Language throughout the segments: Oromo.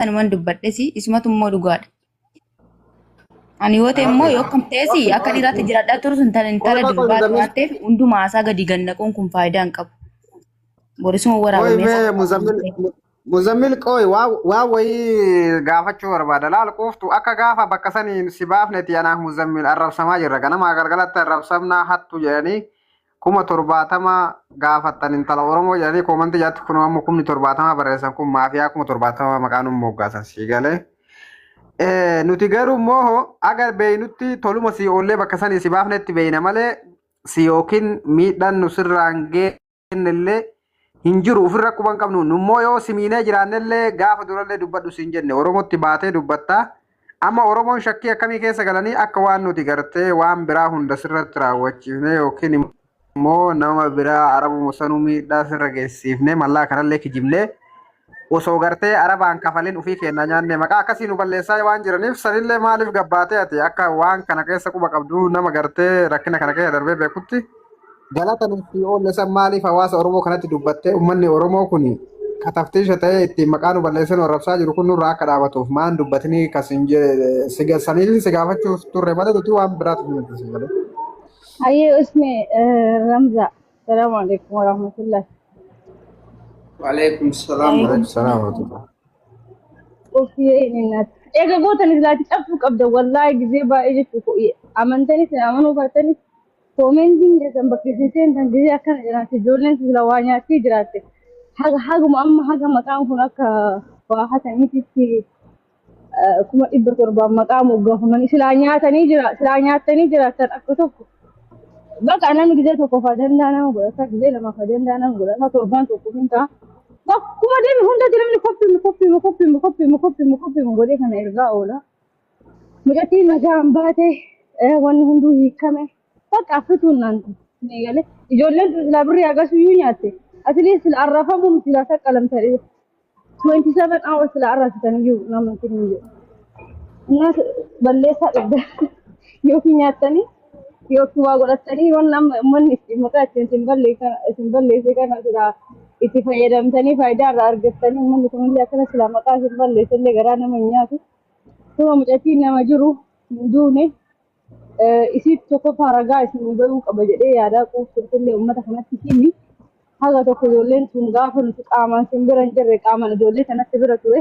Anuman dubbadhesi isumatummoo dhugaadha. Ani yoo ta'e immoo yoo kamteesi akka dhiiraatti jiraadhaa turu sun intala durbaatu waan ta'eef hundumaa isaa gadi gannaquun kun faayidaa hin qabu. Borisuma waraabamee Muzammil qoy waa wayii gaafachuu barbaada. Laal qoftu akka gaafa bakka saniin si baafnetti anaaf Muzammil arrabsamaa jirra. Ganama galgalatti arrabsamnaa hattu jedhanii 70,000 gaafattan intala Oromoo jedhanii koomanti jaatti kun ammoo 70,000 barreessan kun maafiyaa 70,000 maqaan moggaasan sii galee. Nuti garuu immoo agar beeynutti toluma si oollee bakka sanii si baafnetti beeyna malee si yookiin miidhaan nusirraan geennellee hin jiru ofirra quban qabnu nummoo yoo simiinee jiraannellee gaafa durallee dubbadhu siin jenne Oromootti baatee dubbattaa amma Oromoon shakkii akkamii keessa galanii akka waan nuti gartee waan biraa hunda sirratti raawwachiifne yookiin immoo nama biraa Arabuma sanuu miidhaa sirra geessiifne mallaa kanallee kijibnee osoo gartee Arabaan kafalin ufii kennaa nyaanne maqaa akkasii nu balleessaa waan jiraniif sanillee maaliif gabbaatee ati akka waan kana keessa quba qabdu nama gartee rakkina kana keessa darbee beekutti galata nuti oolle san maaliif hawaasa Oromoo kanatti dubbattee uummanni Oromoo kun kataftiisha ta'ee ittiin maqaa nu balleessan arrabsaa jiru kun nurraa akka dhaabatuuf maan dubbatanii kasin saniif si gaafachuuf turre malee nuti waan biraatu hin mul'isu malee. Ayyee ismi Ramza. Salaamu alaikum wa rahmatullah. Waalaikum salaam warahmatullah. Ofii inni eega gootan islaati cabsuu qabda wallaahi gizee baay'ee jechuudha amantanis amanuu baattanis koomeentiin keessan bakka isin seentan gizee akkana jiraate ijoolleen sila waa nyaattii jiraatte haguma amma haga maqaan kun akka waa hataniititti 700 maqaa moggaafaman silaa nyaatanii jiraatan akka tokko bakka namni gizee tokko faa danda'a nama godhata gizee lama faa danda'a nama godhata torban tokko hin ta'a. Kuma deemi hunda jiramni koppiin godhee kana ergaa oola. Midhatii nagaan baate wanni hunduu hiikame bakka affituun naantu ni galee ijoolleen silaa birrii agasuyyuu nyaatte atilee sila arrafamuun silaa saqqalamtadhe 27 hours sila arrasitaniyyuu namanti hin jiru. Nyaata balleessaa dhugda yookiin nyaattanii yookiin waa godhatanii wanni ittiin maqaa ittiin balleessee kana silaa itti fayyadamtanii faayidaa irraa argattanii uummanni kunillee akkana silaa maqaa isin balleessallee garaa nama hin nyaatu. Kuma mucatiin nama jiru hin duune isii tokko faragaa isin bahuu qaba jedhee yaadaa quufturtillee uummata kanatti himi. Haga tokko ijoolleen sun gaafa nuti qaamaan sin bira hin jirre qaamaan ijoollee kanatti bira ture.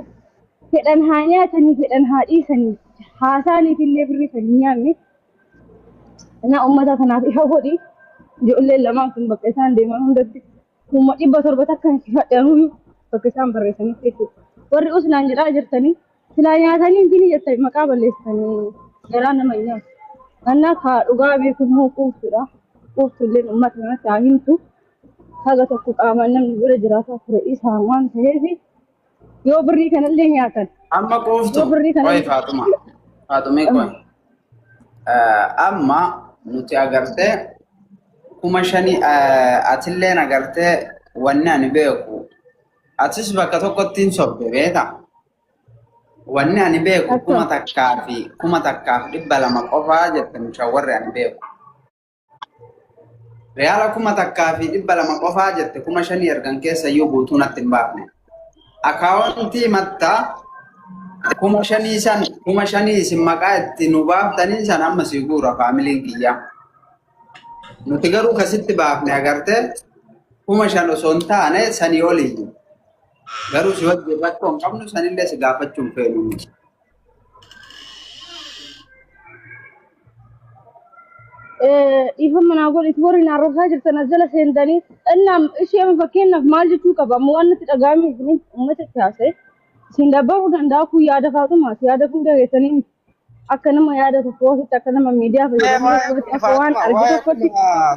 Fedhan haa nyaatanii fedhan haa dhiisanii haasaaniitillee birrii kan hin nyaanne. Naa uummata kanaaf ifa godhi ijoolleen lamaan kun bakka isaan deeman hundatti. Kuma 700 takkan fadhanuu bakka isaan barreessanii jechuudha. Warri usnaan jedhaa jirtanii silaa nyaatanii hin jettanii maqaa balleessanii garaa nama hin nyaatu. Annaa kaa dhugaa beekummoo quuftuudha. Quuftullee uummata kanatti haa himtu. Haga tokko qaamaan namni bira jiraataa ture isaan waan ta'eef yoo birrii kanallee nyaatan. Amma quuftu qoy Faaxumee qoy. Amma nuti agartee 5,000 atilleen agartee wanni ani beeku atis bakka tokkotti hin sobbe beeta wanni ani beeku 1,200 qofaa jette mushawarri ani beeku reala 1,200 qofaa jette 5,000 ergan keessa iyyuu guutuu natti hin baafne akaawuntii mattaa 5,000 isin maqaa itti nu baaftanii san amma sii guura faamiliin kiyyaa. Nuti garuu kasitti baafne agartee 5,000 osoo hin taane sanii olii garuu si wajjin rakkoo hin qabnu sanillee si gaafachuun feenu. Dhiifama naa godhiti warri na arrabsaa jirtan as jala seentanii innaan isheen fakkeenyaaf maal jechuu qaba amma waan nuti dhagaame isiniin uummata kaase isin dabbafuu danda'a kun yaada faatumaas yaada kun dhageessanii akka nama yaada tokko ofitti akka nama miidiyaa fayyadamu akka waan argi tokkotti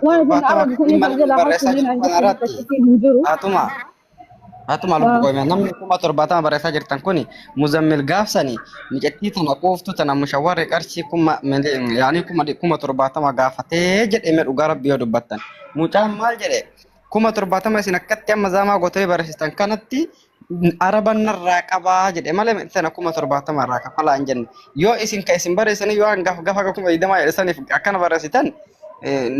waan kun argi kun jalaa hasuudhaan hin jiru. Hatuma lubbu qoyme namni 70 barreessaa jirtan kuni Muzammil gaafsanii miicettii tana qooftu tana mushawarri qarshii yaani 70 gaafatee jedhee dhugaa rabbii yoo dubbattan mucaan maal jedhe 70 isin akkatti amma zaamaa gootee barreessitan kanatti Araban narraa qabaa jedhe malee sana 70 irraa kafalaa hin jenne yoo isin ka isin barreessanii yoo gafa 20 jedhaniif akkana barreessitan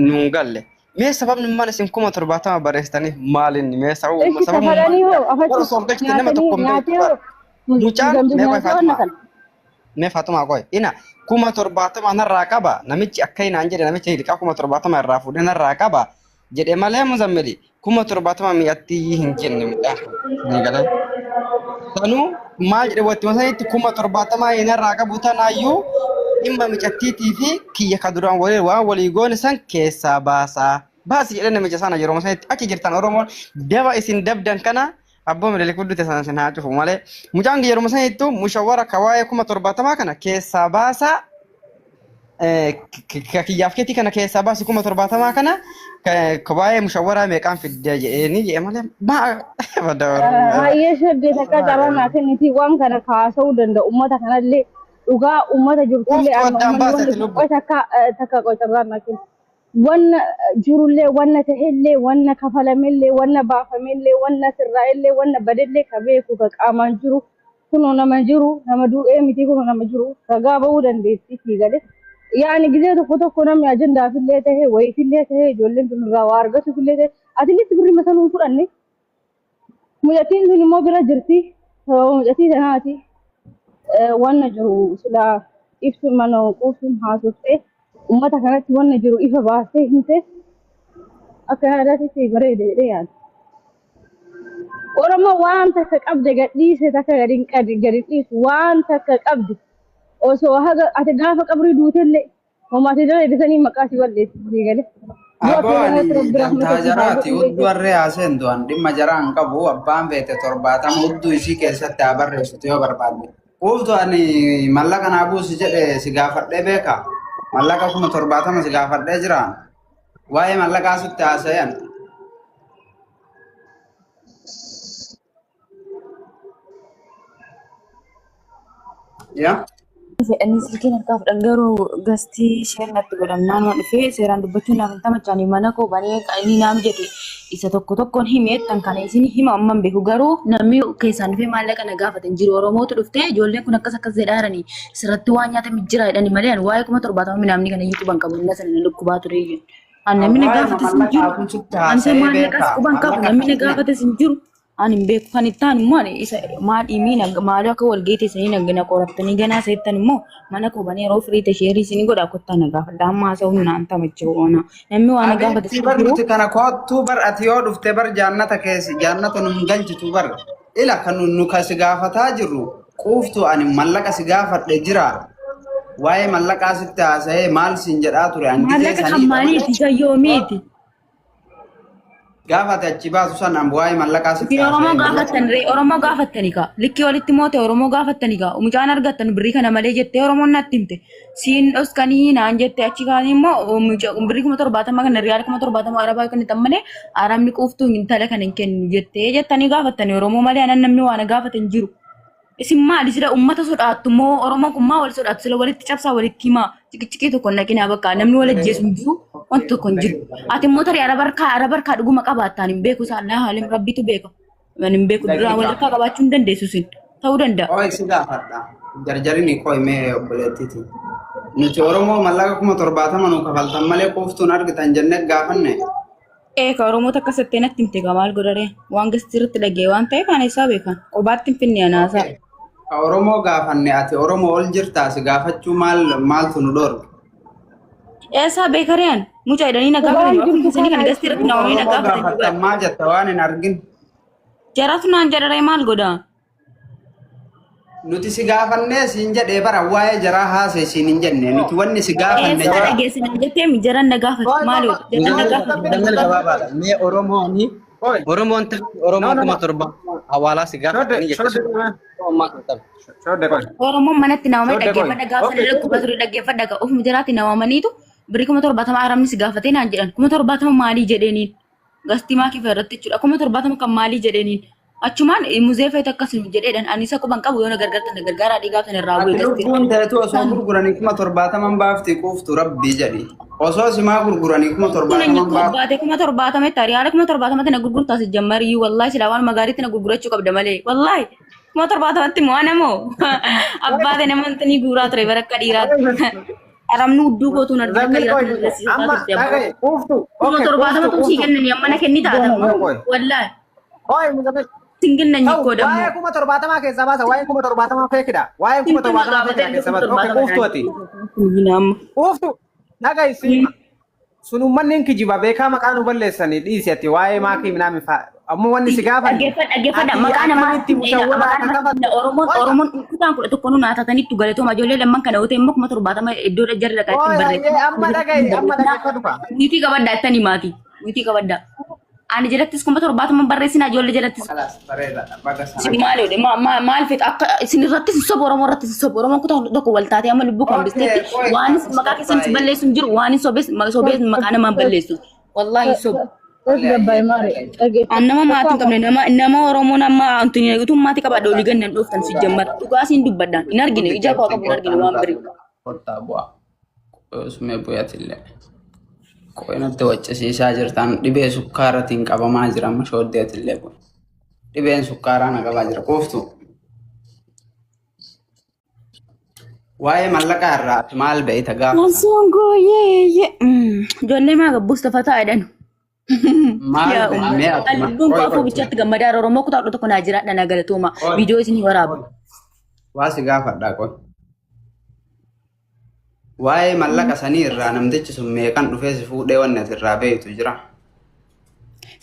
nuun galle. Me sababni maal isin 70 barreessitaniif maalin me sababni falanii hoo afachuu nyaatanii Mucaan mee qoy Zambiilaa wanna Faatumaa. kana. Mee Faatumaa qoy. Ina 70,000 narraa qaba. Namichi akka hinaan jedhe namichi hidhiqaa 70,000 irraa fuudhee narraa qaba. Jedhe malee Muzammili 70,000 mi'atti hin jenne midhaan. Ni galan. Sanuu maal jedhe watti masanitti 70,000 narraa qabu tanaayyuu dhimma micattiitii fi kiyya ka duraan waan walii goone san keessaa baasaa. Baasi jedhe namicha sana yeroo masanitti achi jirtan Oromoon daba isin dabdan kana abboon miidhagee guddate sana sin haa cufu malee mucaan yeroo sanattuu mushawwara kawaayee 70,000 kana keessaa baasaa kiyyaaf keetii kana keessaa baasi 70,000 kana kawaayee mushawwara meeqaan fiddee jedheenii jedhe malee Hayyee shaddee takka carraa kenniti waan kana kaasa'uu danda'u uummata kanallee dhugaa uummata jirtullee takka qocarraa naa kennu. Wanna jirullee wanna ta'ellee wanna kafalamellee wanna baafamellee wanna sirraa'ellee wanna badellee ka beeku ka qaamaan jiru kunoo nama jiru nama du'ee miti kunoo nama jiru ragaa ba'uu dandeessi fiigale. Yaani gizee tokko tokko namni ajandaafillee ta'e wayiifillee ta'e ijoolleen tunirraa waa argatuufillee ta'e atileetti birrii masanuu fudhanne mucattiin sun immoo bira jirti mucattii sanaati wanna jiru silaa ibsuun mana quubsuun haasofte. Uummata kanatti wanna jiru ifa baasee himte akka yaadaatti bareedee yaada. Oromoo waan takka qabde gadhiise takka gadi dhiisu waan takka qabde osoo haga ati gaafa qabrii duutellee homaati dara edisanii maqaa si balleessi galee. Abboon dantaa jaraati hudduu harree haaseen du'an dhimma jaraan qabu abbaan beete 70 hudduu isii keessatti haa barreessitu yoo barbaadde. Quuftu ani mallaqa naa buusi jedhe si gaafadhee beeka. Mallaqa 70 si gaafadhee jiraan. Waa'ee mallaqaa sitti haasayan. Yaa? Fedhanii silkiin harkaa fudhan garuu gastii isheen natti godhamnaan waan dhufee seeraan dubbachuun naaf hin tamachaanii mana koo banee inni naam jedhe isa tokko tokkoon himeettan kana isin hima amman beeku garuu namni keessaan dhufee maallaqa na gaafatan jiru Oromootu dhuftee ijoolleen kun akkas akkas jedhaaranii sirratti waan nyaata mijjira jedhanii malee waa'ee 70,000 namni kana iyyuu quban qabu inni sana na dhukkubaa ture iyyuu. Namni na gaafates hin jiru. Ani maallaqas quban qabu namni na gaafates hin jiru. Ani beeku kan ittaan immoo isa maadhii maalii akka walgeetee sanii nagana qorattanii ganaa seettan immoo mana koo banee yeroo firii tasheerii isin godha kottaa na gaafadha amma haasa'u naan tamache oona namni waan gaafate sin jiru. Nuti kana kottuu bar ati yoo dhufte bar jaannata keessi jaannata nu galchitu bar ila kan nu kasi gaafataa jirru quuftu ani mallaqa si gaafadhe jira. Waa'ee mallaqaa sitti haasa'ee maal sin jedhaa ture ani gisee sanii. Mallaqa kan maaliiti gayyoomiiti. Gaafate achi baasu sanaan waa'ee mallaqaa sitti haasa'ee. Oromoo gaafattanii kaa likkii walitti moote Oromoo gaafattanii kaa mucaan argattan birrii kana malee jettee Oromoon natti himte siin dhoskanii naan jette achi kaan immoo birrii 70,000 kana riyaala 70,000 arabaa kan itti malee arabni quuftuu intala kan hin kennu jettee jettanii gaafattanii Oromoo malee anan namni waan gaafatan jiru. Isin maali sila uummata sodaattu moo Oromoo kun maa wal sodaattu sila walitti cabsaa walitti himaa ciqicikii tokko naqinaa bakka namni wal ajjeesu hin jiru wanti tokko hin jiru. Ati immoo tarii arabarkaa dhuguma qabaattaan hin beeku saallaa haalim rabbitu beeka. Hin beeku duraa walirraa qabaachuu hin dandeessu sin ta'uu danda'a. Oo eegsi gaafadha. Jarjarini koo himee obboleettiiti. Nuti Oromoo mallaqa 70,000 nu kafaltan malee quuftuun argitan jennee gaafanne. Ka Oromoota akka settee natti himte gaa maal godharee waan gastii irratti dhagee waan ta'eef ani isaa beekan qobaatti hin finne anaasaa. Ka Oromoo gaafanne ati Oromoo ol jirtaa si gaafachuu maaltu nu dhorge. Eessaa beekareen mucaa jedhanii na gaafatan akkuma isanii kan gastii irratti namoonni na gaafatan. Maal jetta waan hin argin. Jaratu naan jedharee maal godhaa? Nuti si gaafannee siin jedhee bara waa'ee jaraa haasee siin hin jenne nuti wanni si gaafanne jara. Dhageessin jettee jaran na gaafatu maali jaran na gaafatu. Dangal gabaabaadha. Mee Oromooni Oromoon Oromoo 7000 hawaalaa si gaafatanii jechuudha. Oromoon manatti namamee dhaggeeffadha gaafa dhaggeeffadha ture dhaggeeffadha ofuma jiraatti namamaniitu birrii 70,000 arabni si gaafatee naan jedhan 70,000 maalii jedheeniin gastii maakii irratti jechuudha 70,000 kan maalii jedheeniin. Achumaan muzee feet akkasuma jedheedhaan ani isa quban qabu yoo na gargaaraa dhiigaa kan irraa bu'e gastii. Lubbuun ta'etu osoo gurguranii 70,000 baafti quuftu rabbii jedhi. Osoo simaa gurguranii 70,000 baafti. 70,000 tariyaala 70,000 na gurgurtaa si jammari wallahi silaa waan magaariitti na gurgurachuu qabda malee wallahi 70,000 moo anamoo abbaate namoonni ni guuraa ture barakka dhiiraatti. Aramnu udduu gootuun argaa kan dhiiraatti amma dhagaye quuftu. 70,000 tu si kennanii amma na kenni taata wallahi. Oi, Singil na Ta'u nyikoo dammoo. waa'ee 70 keessaa baasa waa'ee 70 feekidha. Waa'ee 70 feekidha keessaa baasa. Oke quuftu ati. Quuftu dhagaisi. Sun uummanni hin kijiba beekaa maqaa nu balleessanii dhiisi ati waa'ee maakii minaa mifa. Ammoo wanni si gaafa. Dhaggeeffadha maqaa namaa Oromoon kutaan kudha tokko nu naatatanitti galatooma ijoollee lamman kana otoo immoo 70 iddoo jarri dhaqaa ittiin barreeffama. Amma dhagaifatu ka. Wiitii qabaddaa ittani maatii. Wiitii qabaddaa. Ani jalattis 70 barreessina ijoollee jalattis. Bareedaadha. Baga sana. Si maaloodhe maal feet akka isin irrattis soba Oromoo irrattis soba Oromoon kutaa tokko wal taatee amma lubbuu kan bisteetti waanis maqaa keessan si balleessu hin jiru waanis sobees maqaa namaan balleessu. Wallaahi soba. Nama maatiin qabne nama Oromoo nama Antoni guutummaatti qabadha olii gannan dhooftan si jammar dhugaasiin dubbadhaan hin argine ija koo qabu hin argine waan birii. Kottaa bu'aa. Qoyosumee bu'aatillee. Qoyinatti waccisiisaa jirtan dhibee sukkaaraatiin qabamaa jira amma shooddeetillee kun. Dhibeen sukkaaraa na qabaa jira quuftu. Waa'ee mallaqaa irraa ati maal beeyta gaafa? Lansoon gooyee. Ijoollee maa gabbuus tafataa jedhan. Lubbuun koo afur bichaatti gammadaa Oromoo kutaa tokko naa jiraadha na galatooma. Viidiyoo isin waraabu. Waa si gaafadhaa qoy. Waa'ee mallaqa sanii irraa namtichi sun meeqan dhufee si fuudhee wanni ati irraa beeytu jira.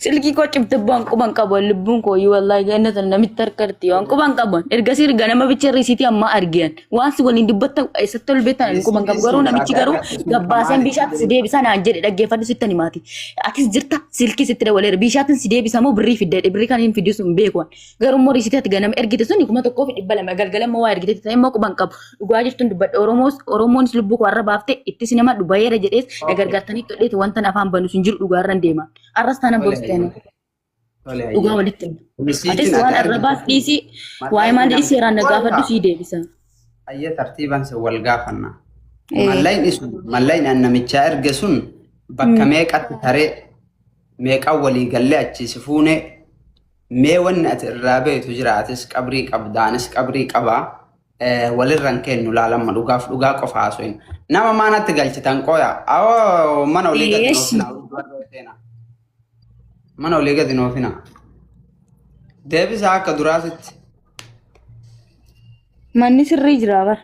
Silkii koo cibte bu'aan quban qaban lubbuun koo yoo wallaahi gannatan namitti harkatti waan quban qaban ergasii erga nama bicha riisiitii amma argiyan waan si waliin dubbatta eessatti ol beektan quban qabu garuu namichi garuu gabbaaseen bishaatti si deebisa naan jedhe dhaggeeffadhu sittani maati. Atis jirta silkii sitti dabaleera bishaatiin si deebisa moo birrii fidde birrii kan hin fiddu sun beekuan garuu moo riisiitii ati ganama ergite sun 1,200 galgalama waa ergite ta'e immoo quban qabu dhugaa jirtuun dubbadha Oromoonis lubbuu koo arra baaftee itti sinema dhubayeera jedhees nagargaartanii todheeti wanta afaan banu sun jiru dhugaarran deema arras taana boos dhugaa walitti atis waan arrabaas dhiisii waa'ee maal dhiisii seeraan na gaafadhu sii deebisa. Ayyee tartiibaan si wal gaafanna. Mallayni an namichaa erge sun bakka meeqatti taree meeqan walii gallee achiisi fuunee mee wanni ati irraa beeytu jira atis qabrii qabdaanis qabrii qabaa walirran kennu laalamma dhugaa qofa haasoo nama maanatti galchitan qoya awoo mana olii gadi mana olii gadi noofina. Deebisaa akka duraasitti. Manni sirrii jira bar.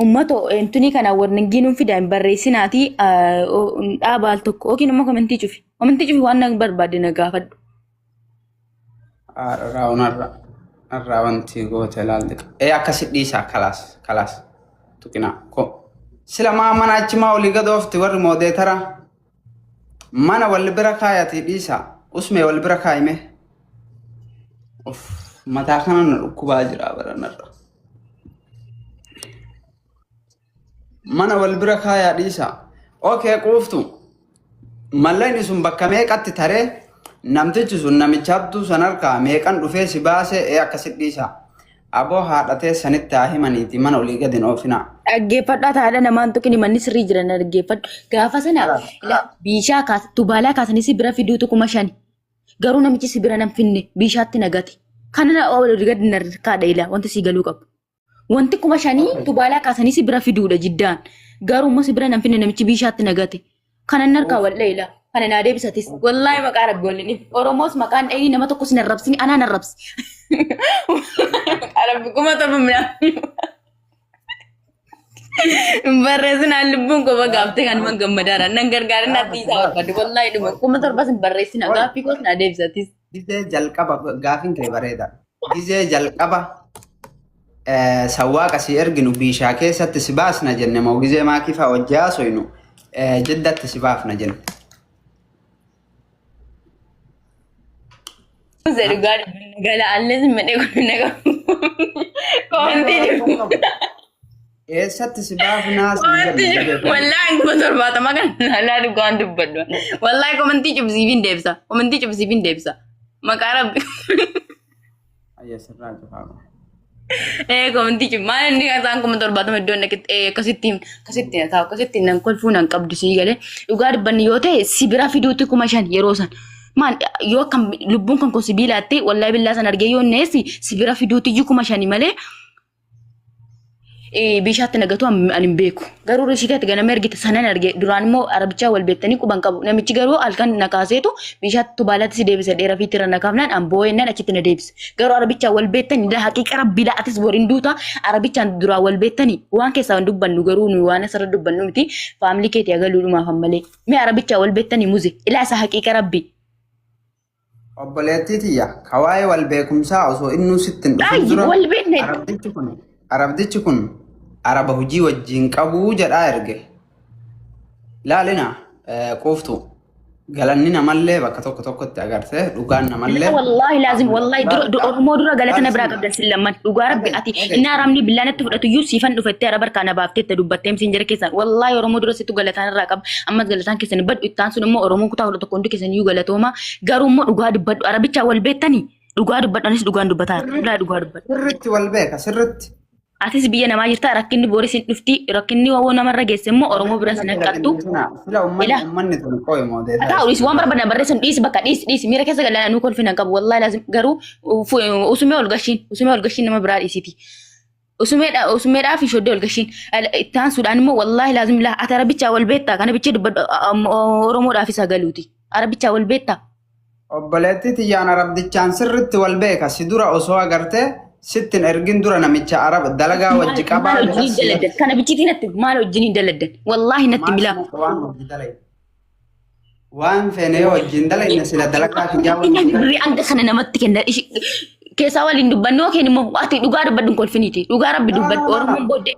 Uummato entuni kana warningiinuun fidaan barreessinaati dhaabaal tokko yookiin immoo komentii cufi. Komentii cufi waan na barbaade na gaafadhu. Irraa wanti goote ilaalde. Akkasi dhiisaa kalaas tuqinaa ko. Sila mana achimaa olii gadoofti warri moodeetara. Mana wal bira kaayati dhiisa usmee wal bira kaayime mataa kana na dhukkubaa jira baranarra mana wal bira kaayaa dhiisa okay quuftu mallayni sun bakka meeqatti taree namtichi sun namicha abduu san harkaa meeqan dhufee si baasee akkasit dhiisa aboo haadhatee sanitti haa himaniiti mana olii gadi noofina. Dhaggeeffadhaa taadha namaan tuqini manni sirrii jiran dhaggeeffadhu. Gaafa sana bishaa tubaalaa kaasanii si bira fiduutu 5,000. Garuu namichi si bira nan finne bishaatti nagate. Kana olii gadi narkaadha ila wanti si galuu qabu. Wanti 5,000 tubaalaa kaasanii si bira fiduudha jiddaan. Garuu immoo si bira nan finne namichi bishaatti nagate. Kana narkaa wallee ila. Kana naa deebisatis. Wallaahi maqaa rabbi waliin Oromoos maqaan dheeyii nama tokko sin arrabsini anaan arrabsi. Rabbi kuma torba midhaan. Barreessinaan lubbuun koo bagaaftee kan nama gammadaadha. Nan gargaarin ati isaa barbaade wallaahi dhuma kuma torba sin barreessina gaaffii koos naa deebisatis. Gizee jalqaba gaafin kee bareeda. Gizee jalqaba sawwaaqa si erginu bishaa keessatti si baasna jenne moo gizee maakifaa wajji haasoynu jiddatti si baafna jenne. Zero gadi gala alles mene ko komentii eessatti si baafnaa wallahi kuma torbaatama kan nalaa dhugaan dubbadhu wallahi komentii cubsiifin deebisa maqaa rabbi ayya sirraa cufaama komentii cub maal inni isaan kuma torbaatama iddoo naqixee akkasitti nan kolfuu nan qabdu sii galee dhugaa dubbanni yoo ta'e si bira fiduutti 5,000 yeroo san man yoo kan lubbuun kan ko sibiilaatte wallahi billaa san argee yoo neesi si bira fiduutti 5,000 malee bishaatti nagatu ani beeku. Garuu rishikeetti ganama ergite sanan arge duraan immoo arabicha wal beektanii quban qabu. Namichi garuu halkan nakaaseetu bishaatti tubaalaatti si deebise dheeraa fi tira nakaafnaan amboo'ennaan achitti na deebise. Garuu arabicha wal beektanii da haqiiqa rabbiidha atis boriin duuta arabichaan duraan wal beektanii waan keessaa waan dubbannu garuu nu waan asirra dubbannu miti faamilii keetii agaluudhumaaf ammalee. Mee arabicha wal beektanii muze ilaa isa haqiiqa rabbi. Obboleettii tiyya kawaayee wal beekumsaa osoo innuu sittin dhufin dura Wal beekne. arabdichi kun araba hojii wajjin qabuu jedhaa erge. Laalina qoftu galanni namallee bakka tokko tokkotti agarte dhugaan namallee. Wallahi lazim wallahi Oromoo dura galatana biraa qabdan sillamman dhugaa rabbi ati inni aramni billaanatti fudhatu iyyuu siifan dhufattee araba kana baaftee dubbattee misiin jira keessan wallahi Oromoo dura situ galataan irraa qaba ammas galataan keessan badhu ittaan sun immoo Oromoo kutaa tokko hundi keessan iyyuu galatooma garuu immoo dhugaa dubbadhu arabicha wal beektanii dhugaa dubbadhanis dhugaan dubbataa dhugaa dubbadhu. Sirritti wal beeka sirritti. Atis biyya namaa jirta rakkinni booris hin dhufti rakkinni wawoo namarra geesse immoo Oromoo bira sin hanqattu. Sila uummanni tun qo'e moodeela. Ta'uunis waan barbaadan barreessan dhiisi bakka dhiisi miira keessa galanaa nuu kolfina qabu wallahi lazim garuu usumee ol gashiin nama biraa dhiisiti. Usumeedhaa fi shoddee ol gashiin ittaan suudhaan immoo wallahi lazim laa ati arabichaa wal beektaa kana bichee dubbadhu Oromoodhaaf isa galuuti arabichaa wal beektaa. Obboleettii tiyyaan arabdichaan sirritti wal beeka si dura osoo agartee sittin ergin dura namicha arab dalagaa wajji qabaa kana bichiitiin natti maal wajjin daladdan wallahi natti bilaa waan feenee wajjin dalayna sila dalagaa kiyyaa wajjin birri anga kana namatti kenna keessaa waliin dubbannu yookiin immoo ati dhugaa dubbadduun kolfiniiti dhugaa rabbi dubbadhu Oromoon booddee.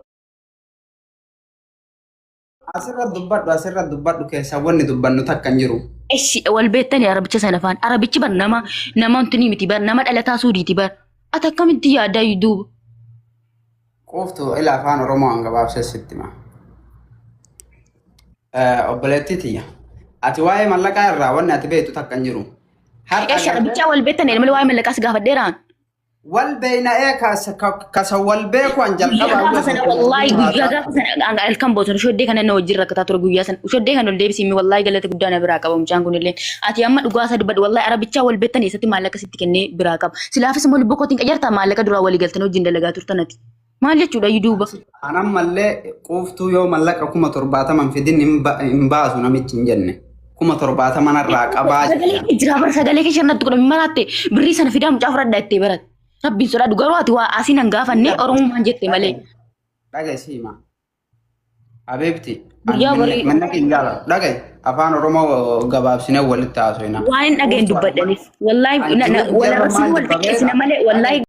Asirra dubbadhu keessaa wanni dubbannu takka hin jiru. Eshi wal beektanii arabicha sana afaan arabichi bar nama wanti miti bar nama dhalataa suudiiti bar. Ati akkamitti yaaddaa duuba? Qoftu ila afaan Oromoo hangabaabsee sitti ma. Obboleettii tiyya. Ati waa'ee mallaqaa irraa wanni ati beektu takka hin jiru. Eesh arabichaa wal beektanii malee waa'ee mallaqaas gaafadheeraan. Wal beeyna'ee kasa wal beeku an jalqabaa. Wallahi guyyaa gaafa sana halkan boosan shoddee kana na wajjin rakkataa ture guyyaa sana shoddee kana ol deebisii wallahi galata guddaa na biraa qaba mucaan kun illee ati amma dhugaa isa dubbadhu wallahi arabichaa wal beektanii eessatti maallaqa sitti kennee biraa qaba silaafis immoo lubbuu kootiin qajartaa maallaqa duraa walii galtanii wajjin dalagaa turtanati maal jechuudha duuba. Anan mallee quuftuu yoo mallaqa 70,000 fidin hin baasu namichi hin jenne 70,000 irraa qabaa jira bara sagalee kee shirnatti godhame malaatte birrii sana fidaa mucaa fudhadhaa ittee barate. Rabbiin sodaadhu garuu ati waa asiin hangaafanne Oromummaan jette malee. Dhagaye hima. Abeebti. Manna qinjaala. Dhagaye afaan Oromoo gabaabsinee walitti haasofna. Waan hin dhageen dubbadhaniif. Wallahi wal arrabsanii wal xiqqeessina malee wallahi.